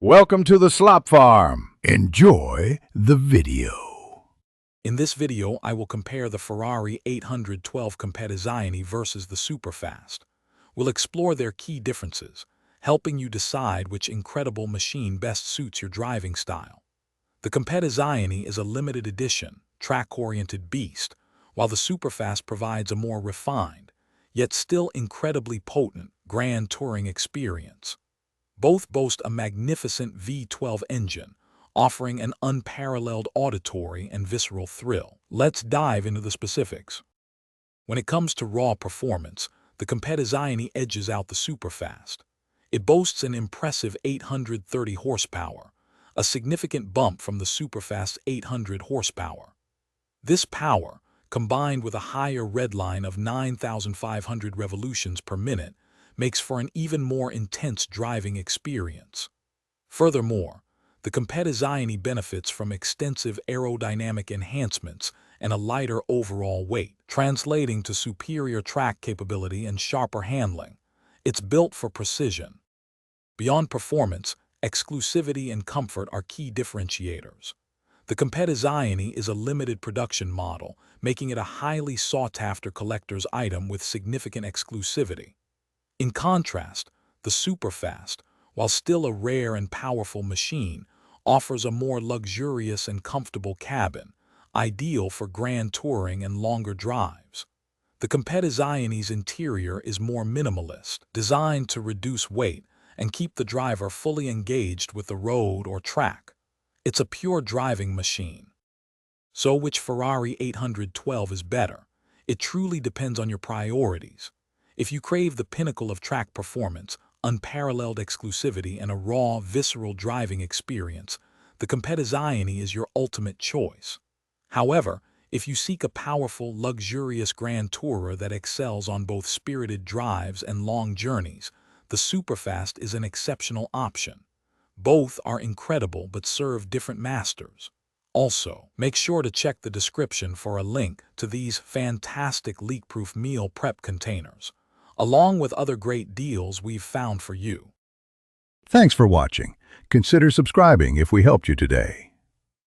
Welcome to the Slop Farm. Enjoy the video. In this video, I will compare the Ferrari 812 Competizione versus the Superfast. We'll explore their key differences, helping you decide which incredible machine best suits your driving style. The Competizione is a limited edition, track-oriented beast, while the Superfast provides a more refined, yet still incredibly potent, grand touring experience. Both boast a magnificent V12 engine, offering an unparalleled auditory and visceral thrill. Let's dive into the specifics. When it comes to raw performance, the Competizione edges out the Superfast. It boasts an impressive 830 horsepower, a significant bump from the Superfast's 800 horsepower. This power, combined with a higher redline of 9,500 revolutions per minute, makes for an even more intense driving experience. Furthermore, the Competizione benefits from extensive aerodynamic enhancements and a lighter overall weight, translating to superior track capability and sharper handling. It's built for precision. Beyond performance, exclusivity and comfort are key differentiators. The Competizione is a limited production model, making it a highly sought-after collector's item with significant exclusivity. In contrast, the Superfast, while still a rare and powerful machine, offers a more luxurious and comfortable cabin, ideal for grand touring and longer drives. The Competizione's interior is more minimalist, designed to reduce weight and keep the driver fully engaged with the road or track. It's a pure driving machine. So which Ferrari 812 is better? It truly depends on your priorities. If you crave the pinnacle of track performance, unparalleled exclusivity, and a raw, visceral driving experience, the Competizione is your ultimate choice. However, if you seek a powerful, luxurious grand tourer that excels on both spirited drives and long journeys, the Superfast is an exceptional option. Both are incredible but serve different masters. Also, make sure to check the description for a link to these fantastic leak-proof meal prep containers, along with other great deals we've found for you. Thanks for watching. Consider subscribing if we helped you today.